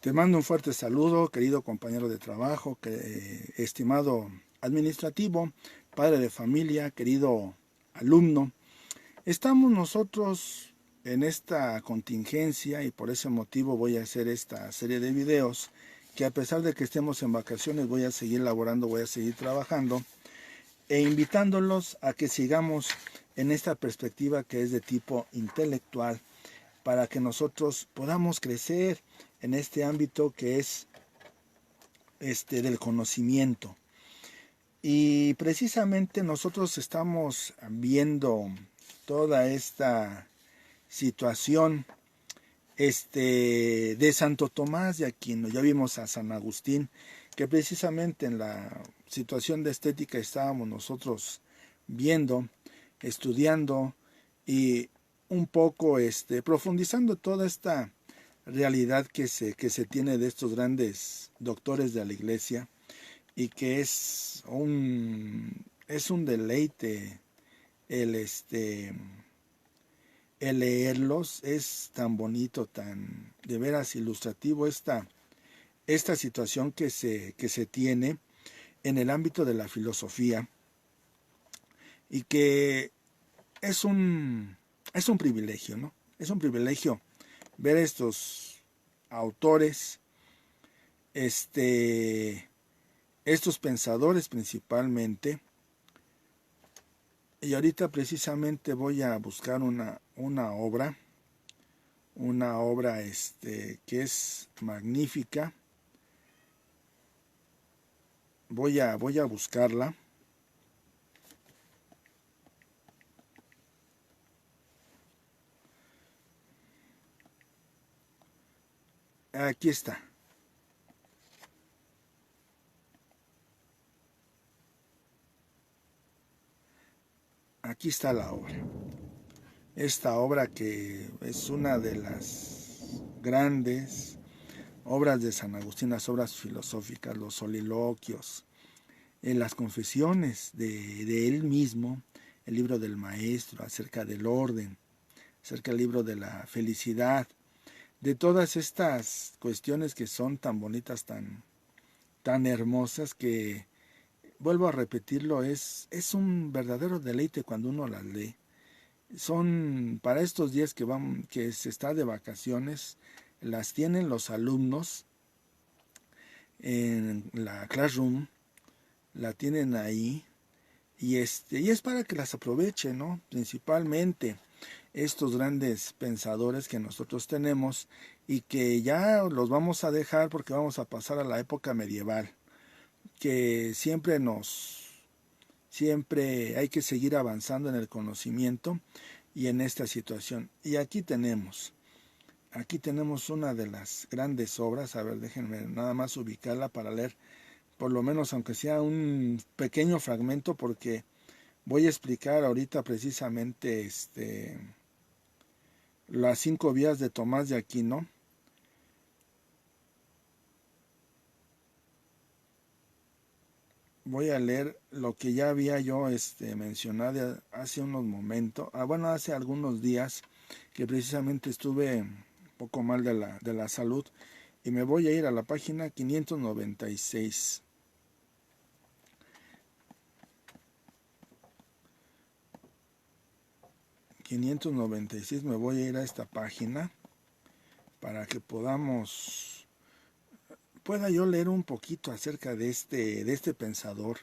Te mando un fuerte saludo, querido compañero de trabajo, estimado administrativo, padre de familia, querido alumno. Estamos nosotros en esta contingencia y por ese motivo voy a hacer esta serie de videos que, a pesar de que estemos en vacaciones, voy a seguir laborando, voy a seguir trabajando e invitándolos a que sigamos en esta perspectiva que es de tipo intelectual, para que nosotros podamos crecer en este ámbito que es del conocimiento. Y precisamente nosotros estamos viendo toda esta situación de Santo Tomás de Aquino. Ya vimos a San Agustín, que precisamente en la situación de estética estábamos nosotros viendo, estudiando y un poco profundizando toda esta realidad que se tiene de estos grandes doctores de la iglesia, y que es un deleite el el leerlos. Es tan bonito, tan de veras ilustrativo esta situación que se tiene en el ámbito de la filosofía, y que es un privilegio, ¿no? Es un privilegio ver estos autores, estos pensadores principalmente. Y ahorita precisamente voy a buscar una obra, que es magnífica. Voy a buscarla. Aquí está. Aquí está la obra. Esta obra, que es una de las grandes obras de San Agustín, las obras filosóficas, los soliloquios, las confesiones de él mismo, el libro del maestro, acerca del orden, acerca del libro de la felicidad, de todas estas cuestiones que son tan bonitas, tan hermosas, que, vuelvo a repetirlo, es un verdadero deleite cuando uno las lee. Son para estos días que se está de vacaciones, las tienen los alumnos en la classroom, la tienen ahí, y es para que las aprovechen, ¿no? Principalmente estos grandes pensadores que nosotros tenemos, y que ya los vamos a dejar porque vamos a pasar a la época medieval, que siempre hay que seguir avanzando en el conocimiento y en esta situación. Y aquí tenemos una de las grandes obras. A ver, déjenme nada más ubicarla para leer, por lo menos aunque sea un pequeño fragmento, porque voy a explicar ahorita precisamente las 5 vías de Tomás de Aquino. Voy a leer lo que ya había yo mencionado hace unos momentos, hace algunos días, que precisamente estuve un poco mal de la salud, y me voy a ir a la página 596. Me voy a ir a esta página para que pueda yo leer un poquito acerca de este pensador.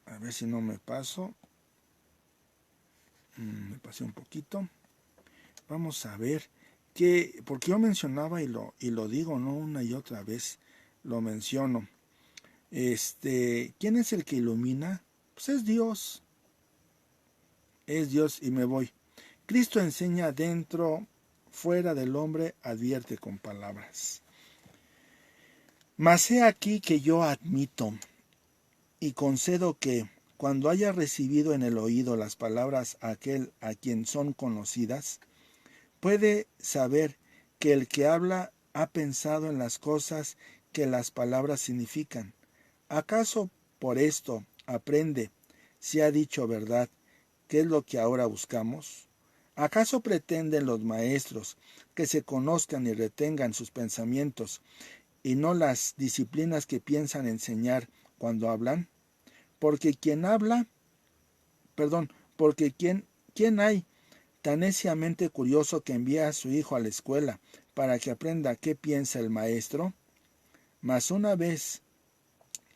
A ver si no me paso. Me pasé un poquito. Vamos a ver porque yo mencionaba y lo digo, no una y otra vez lo menciono. ¿Quién es el que ilumina? Pues es Dios. Es Dios. Y me voy. Cristo enseña dentro, fuera del hombre, advierte con palabras. Mas he aquí que yo admito y concedo que, cuando haya recibido en el oído las palabras aquel a quien son conocidas, puede saber que el que habla ha pensado en las cosas que las palabras significan. ¿Acaso por esto aprende, si ha dicho verdad, qué es lo que ahora buscamos? ¿Acaso pretenden los maestros que se conozcan y retengan sus pensamientos y no las disciplinas que piensan enseñar cuando hablan? Porque quien habla, porque ¿quién hay tan neciamente curioso que envía a su hijo a la escuela para que aprenda qué piensa el maestro? Mas una vez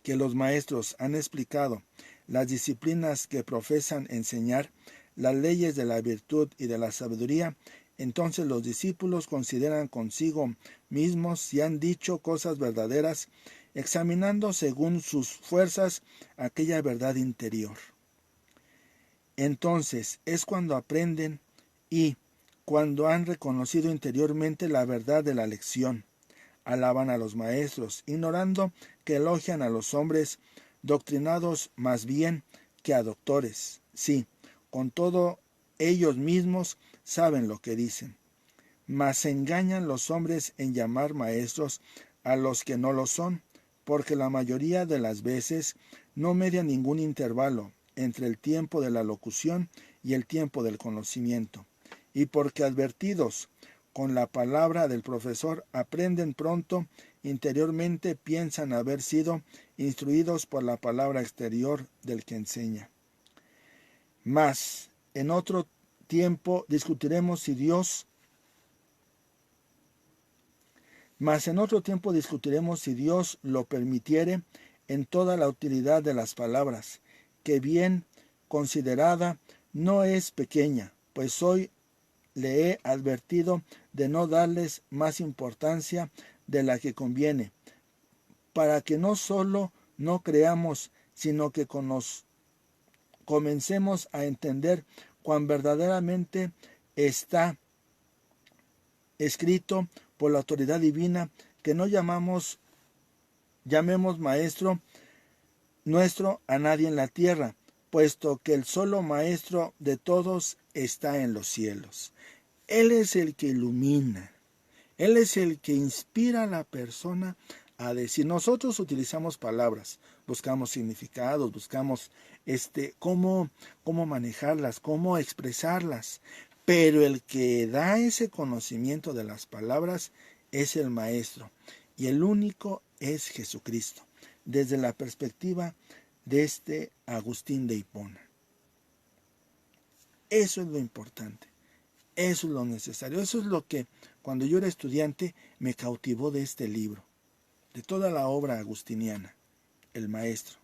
que los maestros han explicado las disciplinas que profesan enseñar, las leyes de la virtud y de la sabiduría, entonces los discípulos consideran consigo mismos si han dicho cosas verdaderas, examinando según sus fuerzas aquella verdad interior. Entonces es cuando aprenden y cuando han reconocido interiormente la verdad de la lección. Alaban a los maestros, ignorando que elogian a los hombres doctrinados más bien que a doctores. Sí, con todo ellos mismos saben lo que dicen. Mas se engañan los hombres en llamar maestros a los que no lo son, porque la mayoría de las veces no media ningún intervalo entre el tiempo de la locución y el tiempo del conocimiento, y porque advertidos con la palabra del profesor aprenden pronto, interiormente piensan haber sido instruidos por la palabra exterior del que enseña. Mas en otro tiempo discutiremos si Dios lo permitiere, en toda la utilidad de las palabras, que bien considerada no es pequeña, pues hoy le he advertido de no darles más importancia de la que conviene, para que no sólo no creamos, sino que comencemos a entender cuán verdaderamente está escrito por la autoridad divina, que no llamemos maestro nuestro a nadie en la tierra, puesto que el solo maestro de todos está en los cielos. Él es el que ilumina, Él es el que inspira a la persona a decir. Nosotros utilizamos palabras, buscamos significados, buscamos cómo manejarlas, cómo expresarlas, pero el que da ese conocimiento de las palabras es el maestro, y el único es Jesucristo, desde la perspectiva de Agustín de Hipona. Eso es lo importante, eso es lo necesario, eso es lo que cuando yo era estudiante me cautivó de este libro, de toda la obra agustiniana, el maestro.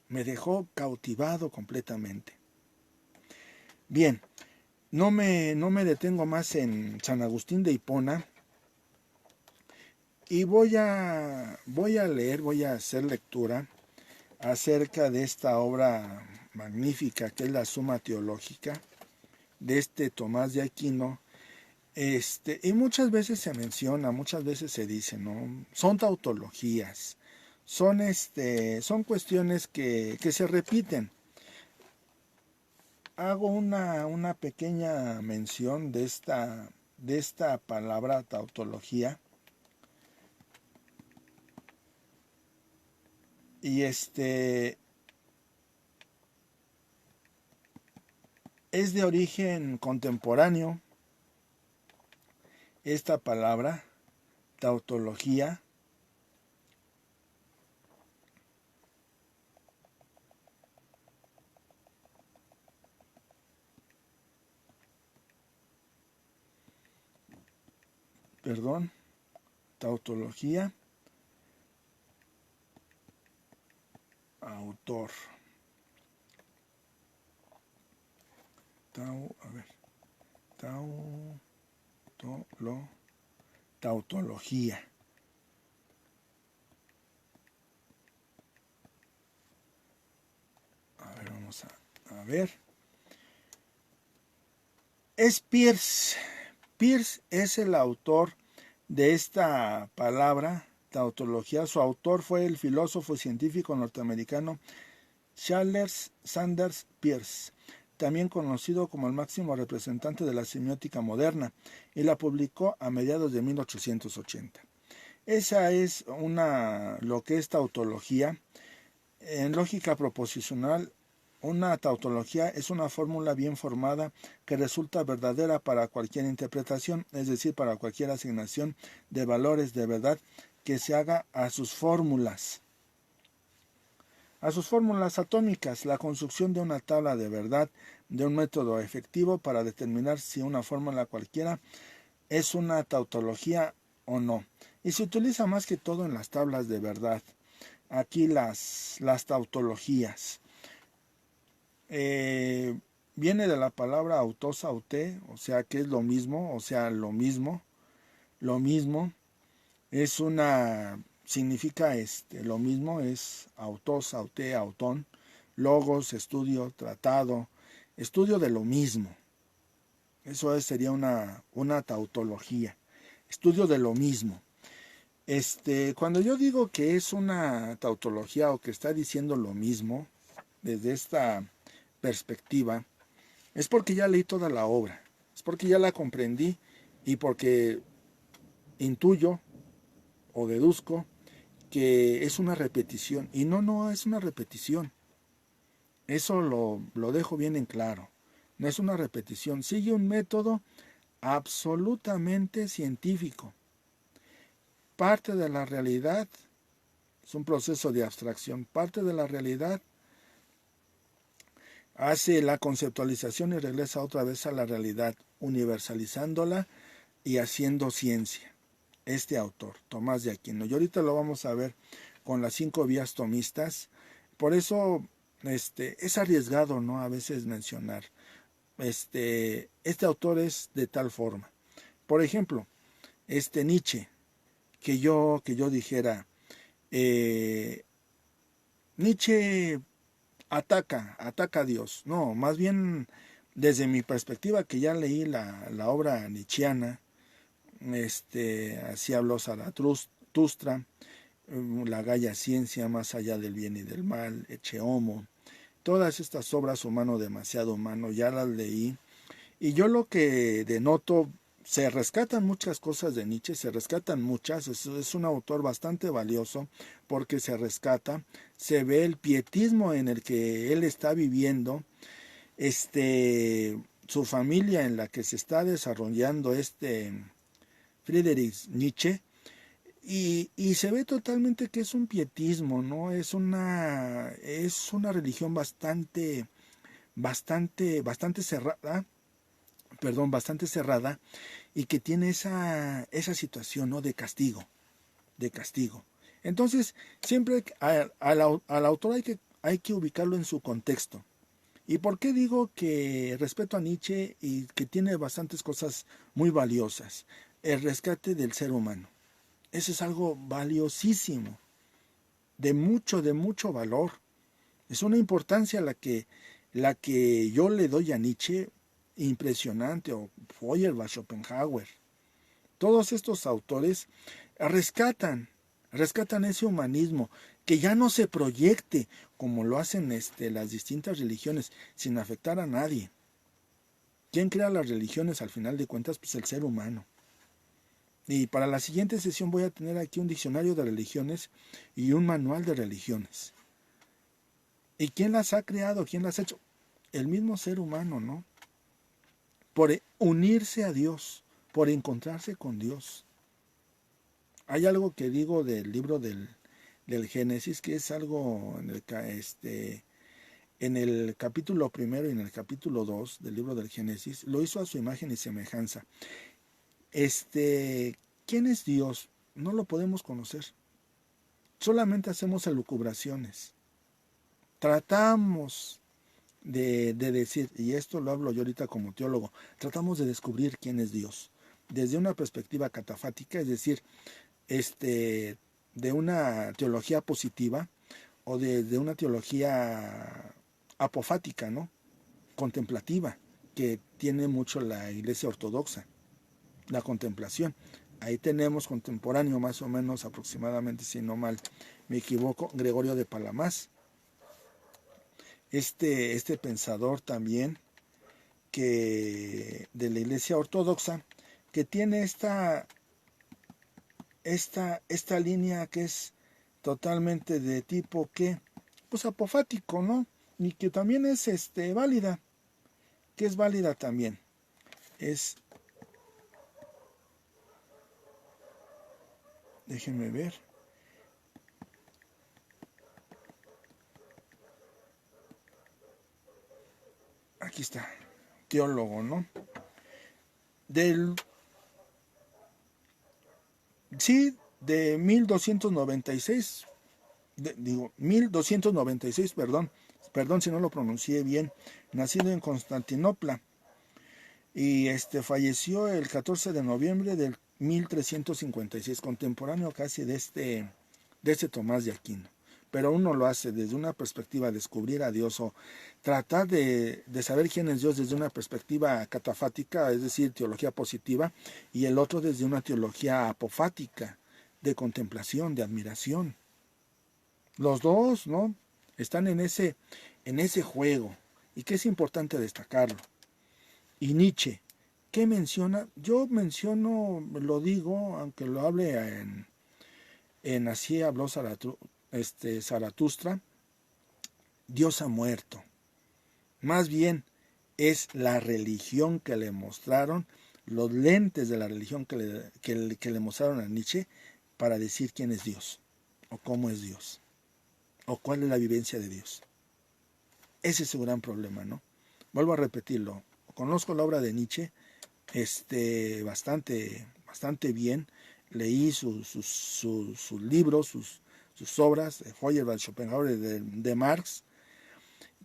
Me dejó cautivado completamente. Bien, no me detengo más en San Agustín de Hipona, y voy a hacer lectura acerca de esta obra magnífica que es la Suma Teológica de Tomás de Aquino. Y muchas veces se menciona, muchas veces se dice, ¿no? Son tautologías, son cuestiones que se repiten. Hago una pequeña mención de esta palabra tautología. Y es de origen contemporáneo esta palabra, tautología. Tautología, autor. Tautología. A ver, vamos a ver. Es Peirce. Peirce es el autor de esta palabra, tautología. Su autor fue el filósofo y científico norteamericano Charles Sanders Peirce, también conocido como el máximo representante de la semiótica moderna, y la publicó a mediados de 1880. Esa es lo que es tautología. En lógica proposicional Una tautología es una fórmula bien formada que resulta verdadera para cualquier interpretación, es decir, para cualquier asignación de valores de verdad que se haga a sus fórmulas. A sus fórmulas atómicas, la construcción de una tabla de verdad, de un método efectivo para determinar si una fórmula cualquiera es una tautología o no. Y se utiliza más que todo en las tablas de verdad. Aquí las tautologías. Viene de la palabra autos, auté, o sea que es lo mismo, o sea lo mismo, es una, significa lo mismo, es autos, auté, autón, logos, estudio, tratado, estudio de lo mismo, eso sería una tautología, estudio de lo mismo. Cuando yo digo que es una tautología o que está diciendo lo mismo, desde esta perspectiva, es porque ya leí toda la obra, es porque ya la comprendí y porque intuyo o deduzco que es una repetición. Y no es una repetición. Eso lo dejo bien en claro. No es una repetición. Sigue un método absolutamente científico. Parte de la realidad es un proceso de abstracción. Parte de la realidad hace la conceptualización y regresa otra vez a la realidad, universalizándola y haciendo ciencia. Este autor, Tomás de Aquino. Y ahorita lo vamos a ver con las 5 vías tomistas. Por eso es arriesgado, ¿no? A veces mencionar. Este autor es de tal forma. Por ejemplo, Nietzsche, que yo dijera, Nietzsche ataca a Dios. No, más bien desde mi perspectiva, que ya leí la obra nietzscheana, así habló Zaratustra, la Gaia Ciencia, Más allá del bien y del mal, Ecce Homo, todas estas obras, Humano demasiado humano, ya las leí, y yo lo que denoto, se rescatan muchas cosas de Nietzsche, se rescatan muchas, es un autor bastante valioso porque se rescata, se ve el pietismo en el que él está viviendo, su familia en la que se está desarrollando Friedrich Nietzsche, y se ve totalmente que es un pietismo, ¿no? Es una religión bastante cerrada, perdón, bastante cerrada, y que tiene esa situación, ¿no? De castigo. Entonces, siempre al autor hay que ubicarlo en su contexto. ¿Y por qué digo que respeto a Nietzsche y que tiene bastantes cosas muy valiosas? El rescate del ser humano. Eso es algo valiosísimo, de mucho valor. Es una importancia la que yo le doy a Nietzsche impresionante, o Feuerbach, Schopenhauer. Todos estos autores rescatan ese humanismo, que ya no se proyecte como lo hacen las distintas religiones, sin afectar a nadie. ¿Quién crea las religiones al final de cuentas? Pues el ser humano. Y para la siguiente sesión voy a tener aquí un diccionario de religiones y un manual de religiones. ¿Y quién las ha creado? ¿Quién las ha hecho? El mismo ser humano, ¿no? Por unirse a Dios, por encontrarse con Dios. Hay algo que digo del libro del Génesis, que es algo en el capítulo 1 y en el capítulo 2 del libro del Génesis, lo hizo a su imagen y semejanza. ¿Quién es Dios? No lo podemos conocer. Solamente hacemos elucubraciones. Tratamos de decir, y esto lo hablo yo ahorita como teólogo, tratamos de descubrir quién es Dios desde una perspectiva catafática, es decir, de una teología positiva o de una teología apofática, ¿no? Contemplativa, que tiene mucho la Iglesia Ortodoxa, la contemplación. Ahí tenemos contemporáneo, más o menos aproximadamente, si no mal me equivoco, Gregorio de Palamas, este pensador también que de la Iglesia Ortodoxa, que tiene esta línea que es totalmente de tipo que, pues apofático, ¿no? y que también es válida, que es válida también. Déjenme ver. Aquí está, teólogo, ¿no? De 1296, 1296, perdón si no lo pronuncié bien, nacido en Constantinopla, y falleció el 14 de noviembre del 1356, contemporáneo casi de este Tomás de Aquino. Pero uno lo hace desde una perspectiva de descubrir a Dios, o tratar de saber quién es Dios desde una perspectiva catafática, es decir, teología positiva, y el otro desde una teología apofática, de contemplación, de admiración. Los dos, ¿no?, están en ese juego, y que es importante destacarlo. Y Nietzsche, ¿qué menciona? Yo menciono, lo digo, aunque lo hable en Así habló Zaratustra, Dios ha muerto. Más bien es la religión que le mostraron, los lentes de la religión que le mostraron a Nietzsche para decir quién es Dios, o cómo es Dios, o cuál es la vivencia de Dios. Ese es su gran problema, ¿no? Vuelvo a repetirlo. Conozco la obra de Nietzsche bastante bien. Leí sus libros, sus obras, Feuerbach, Schopenhauer, de Marx.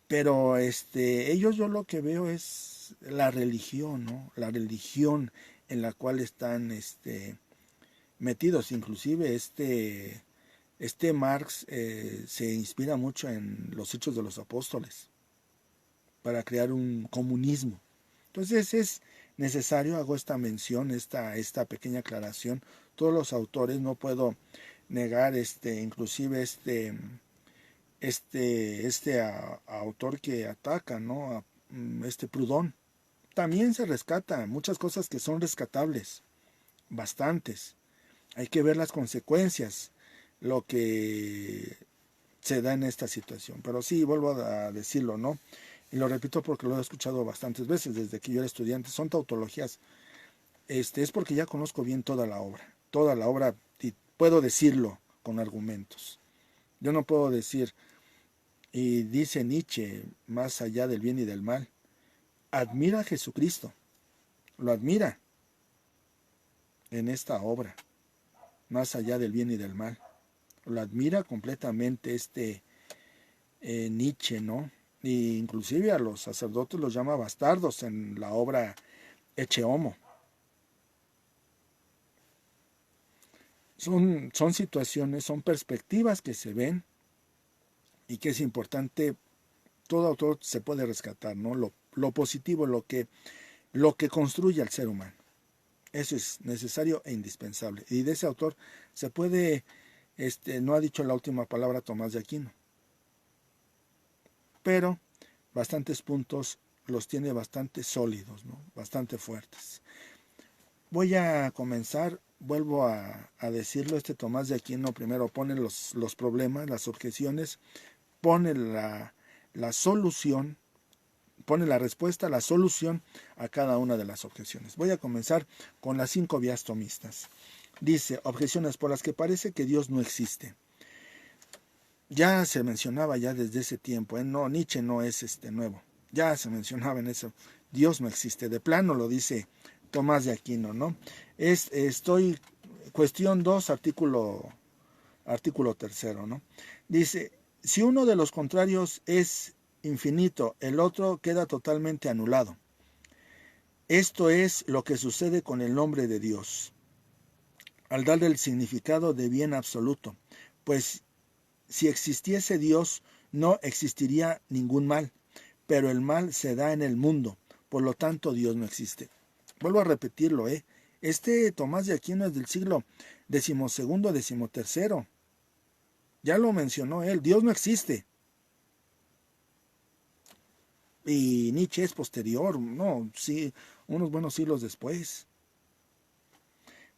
Pero yo lo que veo es la religión, ¿no? La religión en la cual están metidos. Inclusive Marx se inspira mucho en los Hechos de los Apóstoles para crear un comunismo. Entonces es necesario, hago esta mención, esta pequeña aclaración. Todos los autores, no puedo negar inclusive autor que ataca, ¿no?, Proudhon. También se rescata muchas cosas que son rescatables, bastantes. Hay que ver las consecuencias, lo que se da en esta situación. Pero sí, vuelvo a decirlo, ¿no? Y lo repito porque lo he escuchado bastantes veces desde que yo era estudiante. Son tautologías. Es porque ya conozco bien toda la obra, y puedo decirlo con argumentos. Yo no puedo decir, y dice Nietzsche, más allá del bien y del mal, admira a Jesucristo, lo admira en esta obra, más allá del bien y del mal. Lo admira completamente Nietzsche, ¿no? E inclusive a los sacerdotes los llama bastardos en la obra Ecce Homo. Son situaciones, son perspectivas que se ven y que es importante. Todo autor se puede rescatar, ¿no? Lo positivo, lo que construye al ser humano. Eso es necesario e indispensable. Y de ese autor se puede, no ha dicho la última palabra Tomás de Aquino, pero bastantes puntos los tiene bastante sólidos, ¿no?, bastante fuertes. Voy a comenzar, vuelvo a decirlo, Tomás de Aquino primero pone los problemas, las objeciones, pone la solución, pone la respuesta, la solución a cada una de las objeciones. Voy a comenzar con las 5 vías tomistas. Dice, objeciones por las que parece que Dios no existe. Ya se mencionaba ya desde ese tiempo, no, Nietzsche no es nuevo. Ya se mencionaba en eso, Dios no existe. De plano lo dice Tomás de Aquino, ¿no? Cuestión 2, artículo 3, ¿no? Dice, si uno de los contrarios es infinito, el otro queda totalmente anulado. Esto es lo que sucede con el nombre de Dios, al darle el significado de bien absoluto, pues si existiese Dios, no existiría ningún mal, pero el mal se da en el mundo, por lo tanto Dios no existe. Vuelvo a repetirlo, Tomás de Aquino es del siglo XII, XIII. Ya lo mencionó él, Dios no existe. Y Nietzsche es posterior, no, sí, unos buenos siglos después.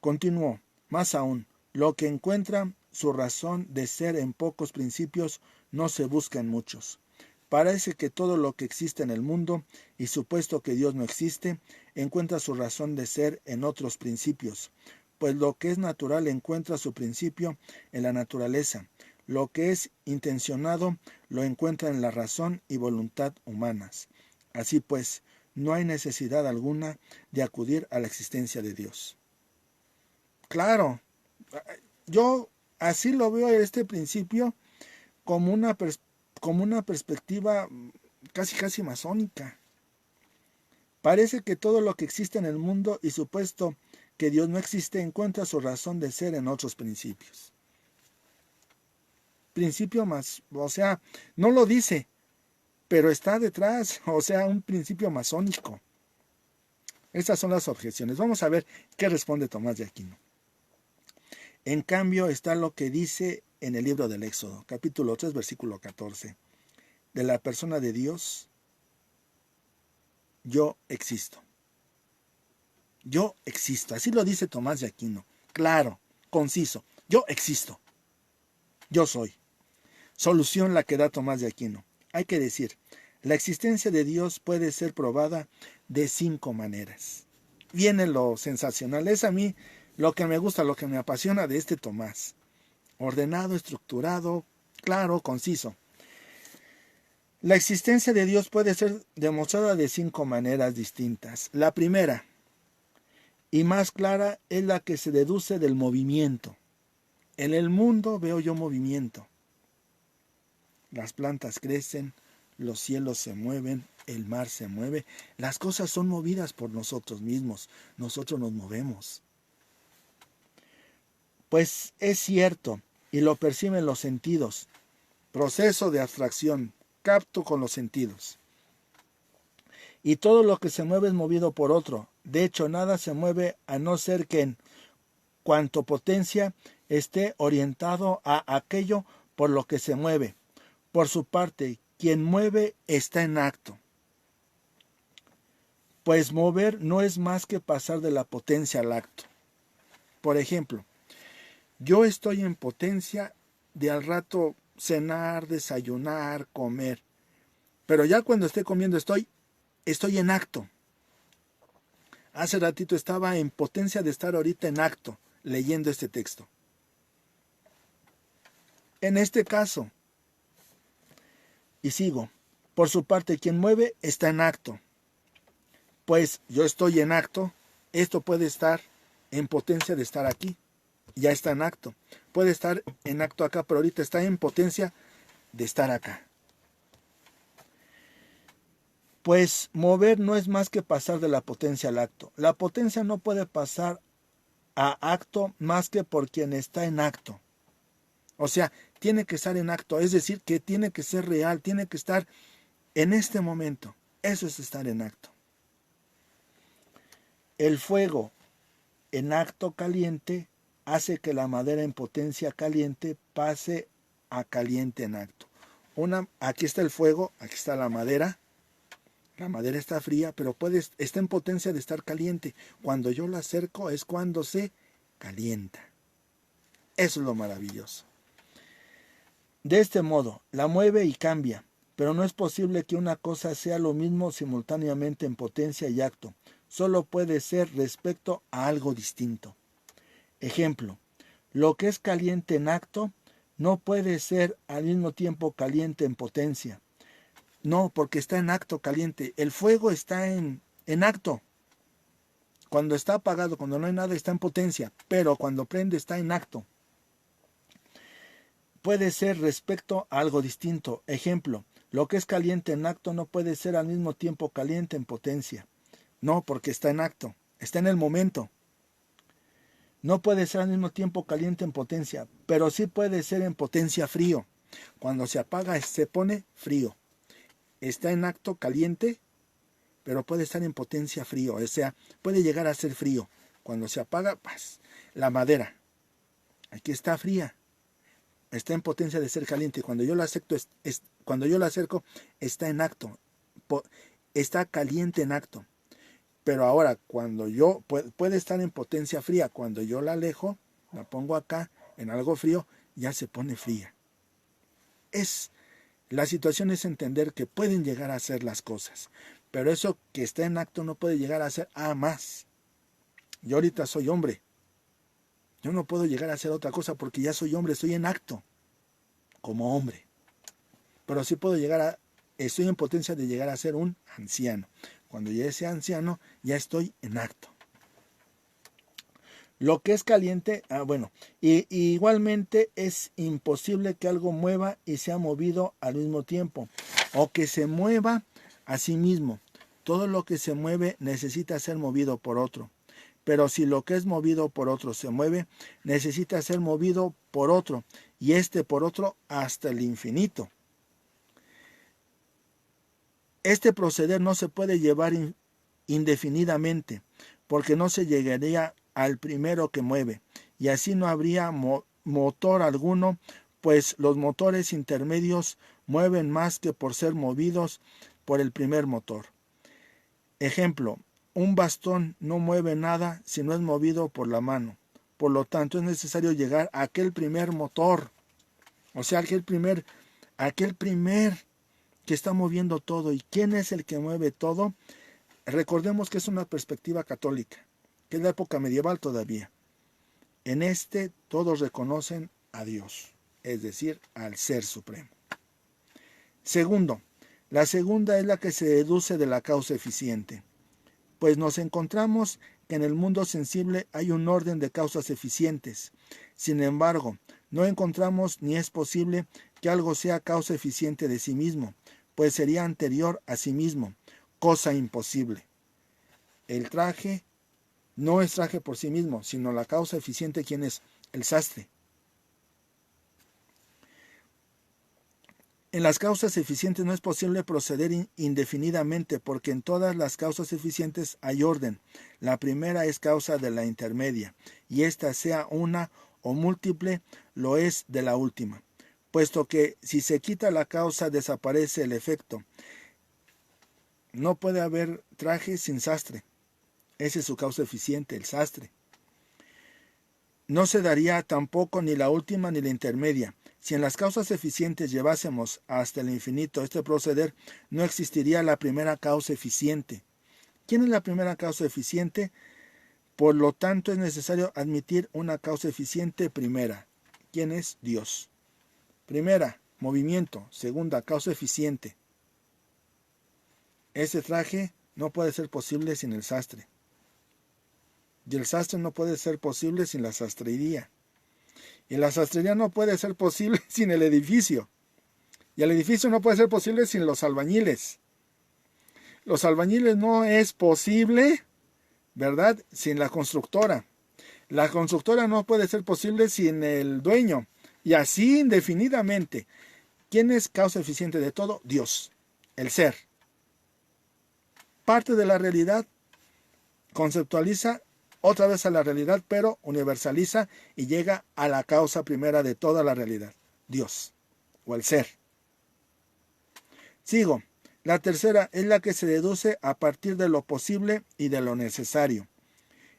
Continuó, más aún, lo que encuentra su razón de ser en pocos principios no se busca en muchos. Parece que todo lo que existe en el mundo, y supuesto que Dios no existe, encuentra su razón de ser en otros principios, pues lo que es natural encuentra su principio en la naturaleza, lo que es intencionado lo encuentra en la razón y voluntad humanas. Así pues, no hay necesidad alguna de acudir a la existencia de Dios. Claro, yo así lo veo este principio como una perspectiva casi masónica. Parece que todo lo que existe en el mundo y supuesto que Dios no existe encuentra su razón de ser en otros principios. Principio más, o sea, no lo dice, pero está detrás, o sea, un principio masónico. Estas son las objeciones. Vamos a ver qué responde Tomás de Aquino. En cambio está lo que dice en el libro del Éxodo, capítulo 3, versículo 14. De la persona de Dios, yo existo. Yo existo. Así lo dice Tomás de Aquino. Claro, conciso. Yo existo. Yo soy. Solución la que da Tomás de Aquino. Hay que decir, la existencia de Dios puede ser probada de 5 maneras. Viene lo sensacional. Es a mí lo que me gusta, lo que me apasiona de este Tomás. Ordenado, estructurado, claro, conciso. La existencia de Dios puede ser demostrada de 5 maneras distintas. La primera y más clara es la que se deduce del movimiento. En el mundo veo yo movimiento. Las plantas crecen, los cielos se mueven, el mar se mueve. Las cosas son movidas por nosotros mismos. Nosotros nos movemos. Pues es cierto, y lo perciben los sentidos. Proceso de abstracción. Capto con los sentidos. Y todo lo que se mueve es movido por otro. De hecho, nada se mueve a no ser que en cuanto potencia esté orientado a aquello por lo que se mueve. Por su parte, quien mueve está en acto. Pues mover no es más que pasar de la potencia al acto. Por ejemplo, yo estoy en potencia de al rato cenar, desayunar, comer. Pero ya cuando esté comiendo estoy en acto. Hace ratito estaba en potencia de estar ahorita en acto, leyendo este texto. En este caso, y sigo, por su parte quien mueve está en acto. Pues yo estoy en acto, esto puede estar en potencia de estar aquí, ya está en acto. Puede estar en acto acá, pero ahorita está en potencia de estar acá. Pues mover no es más que pasar de la potencia al acto. La potencia no puede pasar a acto más que por quien está en acto. O sea, tiene que estar en acto, es decir, que tiene que ser real, tiene que estar en este momento. Eso es estar en acto. El fuego en acto caliente hace que la madera en potencia caliente pase a caliente en acto. Aquí está el fuego, aquí está la madera. La madera está fría, pero está en potencia de estar caliente. Cuando yo la acerco es cuando se calienta. Eso es lo maravilloso. De este modo, la mueve y cambia, pero no es posible que una cosa sea lo mismo simultáneamente en potencia y acto. Solo puede ser respecto a algo distinto. Ejemplo, lo que es caliente en acto no puede ser al mismo tiempo caliente en potencia. No, porque está en acto caliente. El fuego está en acto. Cuando está apagado, cuando no hay nada, está en potencia. Pero cuando prende, está en acto. Puede ser respecto a algo distinto. Ejemplo, lo que es caliente en acto no puede ser al mismo tiempo caliente en potencia. No, porque está en acto. Está en el momento. No puede ser al mismo tiempo caliente en potencia, pero sí puede ser en potencia frío. Cuando se apaga, se pone frío. Está en acto caliente, pero puede estar en potencia frío, o sea, puede llegar a ser frío. Cuando se apaga, pues, la madera, aquí está fría, está en potencia de ser caliente. Cuando yo la acerco, está en acto, está caliente en acto. Pero ahora, cuando yo puede estar en potencia fría, cuando yo la alejo, la pongo acá en algo frío, ya se pone fría. Es La situación es entender que pueden llegar a ser las cosas, pero eso que está en acto no puede llegar a ser más. Yo ahorita soy hombre. Yo no puedo llegar a hacer otra cosa porque ya soy hombre, estoy en acto como hombre. Pero sí puedo estoy en potencia de llegar a ser un anciano. Cuando ya sea anciano, ya estoy en acto. Lo que es caliente, y igualmente es imposible que algo mueva y sea movido al mismo tiempo, o que se mueva a sí mismo. Todo lo que se mueve necesita ser movido por otro. Pero si lo que es movido por otro se mueve, necesita ser movido por otro, y por otro hasta el infinito. Este proceder no se puede llevar indefinidamente, porque no se llegaría al primero que mueve, y así no habría motor alguno, pues los motores intermedios mueven más que por ser movidos por el primer motor. Ejemplo, un bastón no mueve nada si no es movido por la mano. Por lo tanto, es necesario llegar a aquel primer motor, o sea, aquel primer que está moviendo todo. ¿Y quién es el que mueve todo? Recordemos que es una perspectiva católica, que es la época medieval todavía. En todos reconocen a Dios, es decir, al Ser Supremo. Segundo, la segunda es la que se deduce de la causa eficiente, pues nos encontramos que en el mundo sensible hay un orden de causas eficientes. Sin embargo, no encontramos ni es posible que algo sea causa eficiente de sí mismo, pues sería anterior a sí mismo, cosa imposible. El traje no es traje por sí mismo, sino la causa eficiente, ¿quién es? El sastre. En las causas eficientes no es posible proceder indefinidamente, porque en todas las causas eficientes hay orden. La primera es causa de la intermedia, y ésta sea una o múltiple, lo es de la última. Puesto que si se quita la causa desaparece el efecto. No puede haber traje sin sastre. Esa es su causa eficiente, el sastre. No se daría tampoco ni la última ni la intermedia. Si en las causas eficientes llevásemos hasta el infinito este proceder, no existiría la primera causa eficiente. ¿Quién es la primera causa eficiente? Por lo tanto, es necesario admitir una causa eficiente primera. ¿Quién es? Dios. Primera, movimiento. Segunda, causa eficiente. Ese traje no puede ser posible sin el sastre. Y el sastre no puede ser posible sin la sastrería. Y la sastrería no puede ser posible sin el edificio. Y el edificio no puede ser posible sin los albañiles. Los albañiles no es posible, ¿verdad?, sin la constructora. La constructora no puede ser posible sin el dueño. Y así indefinidamente. ¿Quién es causa eficiente de todo? Dios, el ser. Parte de la realidad, conceptualiza otra vez a la realidad, pero universaliza y llega a la causa primera de toda la realidad, Dios, o el ser. Sigo. La tercera es la que se deduce a partir de lo posible y de lo necesario.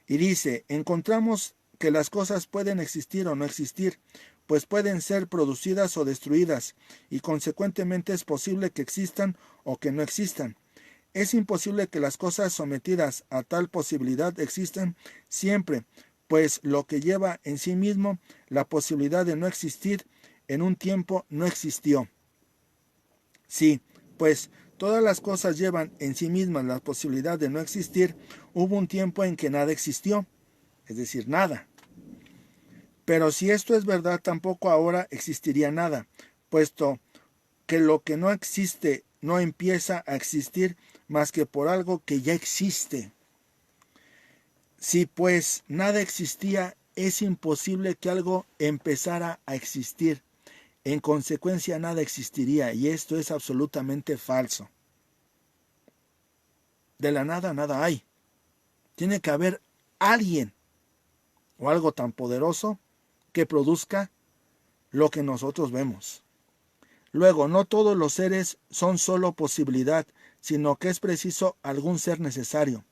Y dice, encontramos que las cosas pueden existir o no existir, pues pueden ser producidas o destruidas, y consecuentemente es posible que existan o que no existan. Es imposible que las cosas sometidas a tal posibilidad existan siempre, pues lo que lleva en sí mismo la posibilidad de no existir en un tiempo no existió. Sí, pues todas las cosas llevan en sí mismas la posibilidad de no existir, hubo un tiempo en que nada existió, es decir, nada. Pero si esto es verdad, tampoco ahora existiría nada, puesto que lo que no existe no empieza a existir más que por algo que ya existe. Si pues nada existía, es imposible que algo empezara a existir. En consecuencia, nada existiría, y esto es absolutamente falso. De la nada, nada hay. Tiene que haber alguien o algo tan poderoso que produzca lo que nosotros vemos. Luego, no todos los seres son solo posibilidad, sino que es preciso algún ser necesario.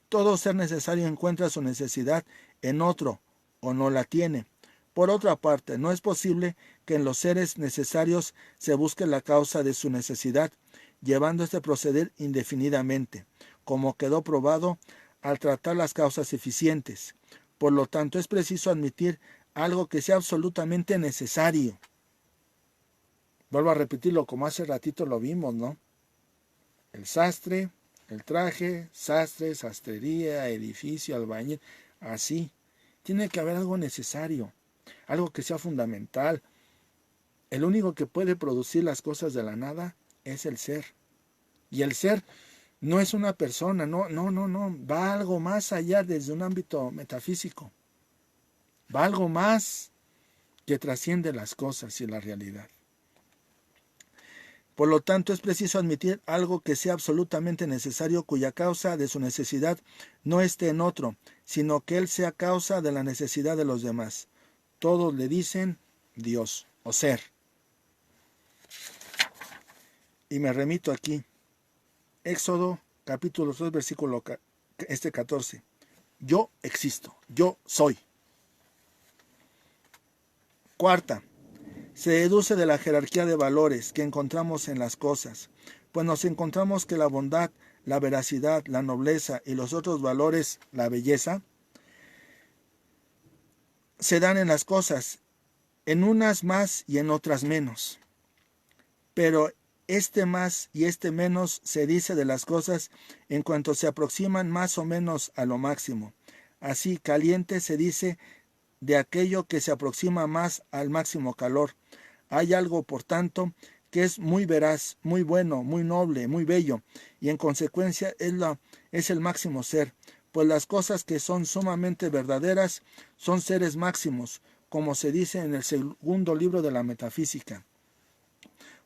Todo ser necesario encuentra su necesidad en otro, o no la tiene. Por otra parte, no es posible que en los seres necesarios se busque la causa de su necesidad, llevando este proceder indefinidamente, como quedó probado al tratar las causas eficientes. Por lo tanto, es preciso admitir algo que sea absolutamente necesario. Vuelvo a repetirlo como hace ratito lo vimos, ¿no? El sastre, el traje, sastre, sastrería, edificio, albañil, así. Tiene que haber algo necesario, algo que sea fundamental. El único que puede producir las cosas de la nada es el ser. Y el ser no es una persona, no, va algo más allá desde un ámbito metafísico. Va algo más que trasciende las cosas y la realidad. Por lo tanto, es preciso admitir algo que sea absolutamente necesario, cuya causa de su necesidad no esté en otro, sino que él sea causa de la necesidad de los demás. Todos le dicen Dios o ser. Y me remito aquí. Éxodo capítulo 2, versículo 14. Yo existo, yo soy. Cuarta, se deduce de la jerarquía de valores que encontramos en las cosas, pues nos encontramos que la bondad, la veracidad, la nobleza y los otros valores, la belleza, se dan en las cosas, en unas más y en otras menos. Pero este más y este menos se dice de las cosas en cuanto se aproximan más o menos a lo máximo. Así, caliente se dice de aquello que se aproxima más al máximo calor. Hay algo, por tanto, que es muy veraz, muy bueno, muy noble, muy bello, y en consecuencia es el máximo ser, pues las cosas que son sumamente verdaderas son seres máximos, como se dice en el segundo libro de la Metafísica.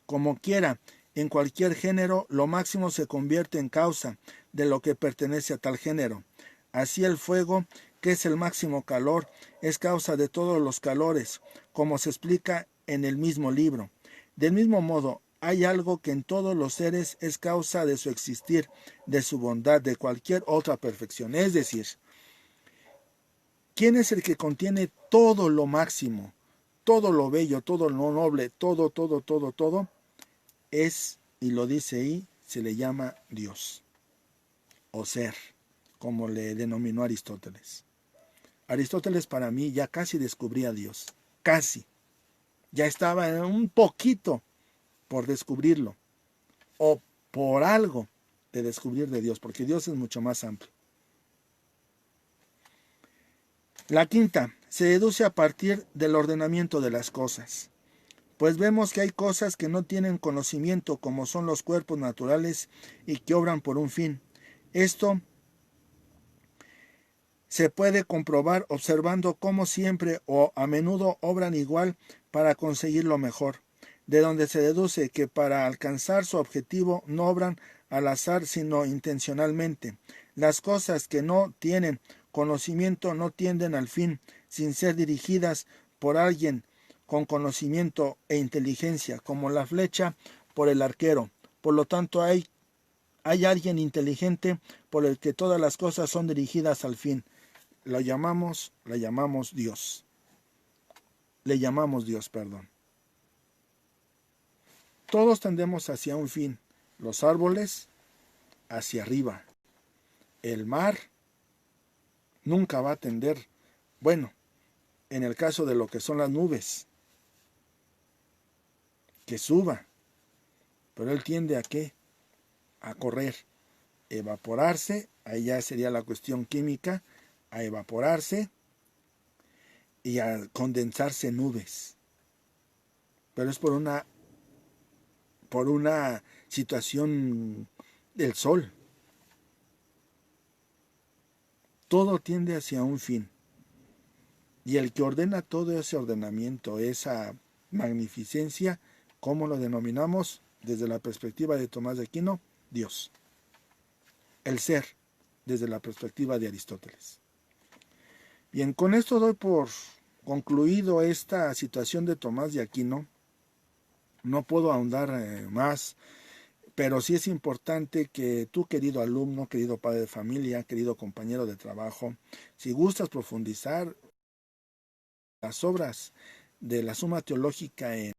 Como quiera, en cualquier género, lo máximo se convierte en causa de lo que pertenece a tal género. Así el fuego, que es el máximo calor, es causa de todos los calores, como se explica en el mismo libro. Del mismo modo, hay algo que en todos los seres es causa de su existir, de su bondad, de cualquier otra perfección. Es decir, ¿quién es el que contiene todo lo máximo, todo lo bello, todo lo noble, todo? Es, y lo dice ahí, se le llama Dios, o ser, como le denominó Aristóteles. Aristóteles para mí ya casi descubría a Dios, casi. Ya estaba un poquito por descubrirlo, o por algo de descubrir de Dios, porque Dios es mucho más amplio. La quinta, se deduce a partir del ordenamiento de las cosas. Pues vemos que hay cosas que no tienen conocimiento, como son los cuerpos naturales y que obran por un fin. Esto se puede comprobar observando cómo siempre o a menudo obran igual para conseguir lo mejor, de donde se deduce que para alcanzar su objetivo no obran al azar sino intencionalmente. Las cosas que no tienen conocimiento no tienden al fin, sin ser dirigidas por alguien con conocimiento e inteligencia, como la flecha por el arquero. Por lo tanto, hay alguien inteligente por el que todas las cosas son dirigidas al fin. La llamamos Dios. Le llamamos Dios, perdón. Todos tendemos hacia un fin. Los árboles hacia arriba. El mar nunca va a tender. Bueno, en el caso de lo que son las nubes, que suba. Pero él tiende a ¿qué? A correr, evaporarse, ahí ya sería la cuestión química, a evaporarse y a condensarse en nubes. Pero es por una situación del sol. Todo tiende hacia un fin. Y el que ordena todo ese ordenamiento, esa magnificencia, ¿cómo lo denominamos? Desde la perspectiva de Tomás de Aquino, Dios. El ser, desde la perspectiva de Aristóteles. Bien, con esto doy por concluido esta situación de Tomás de Aquino. No puedo ahondar más, pero sí es importante que tú, querido alumno, querido padre de familia, querido compañero de trabajo, si gustas profundizar las obras de la Suma Teológica en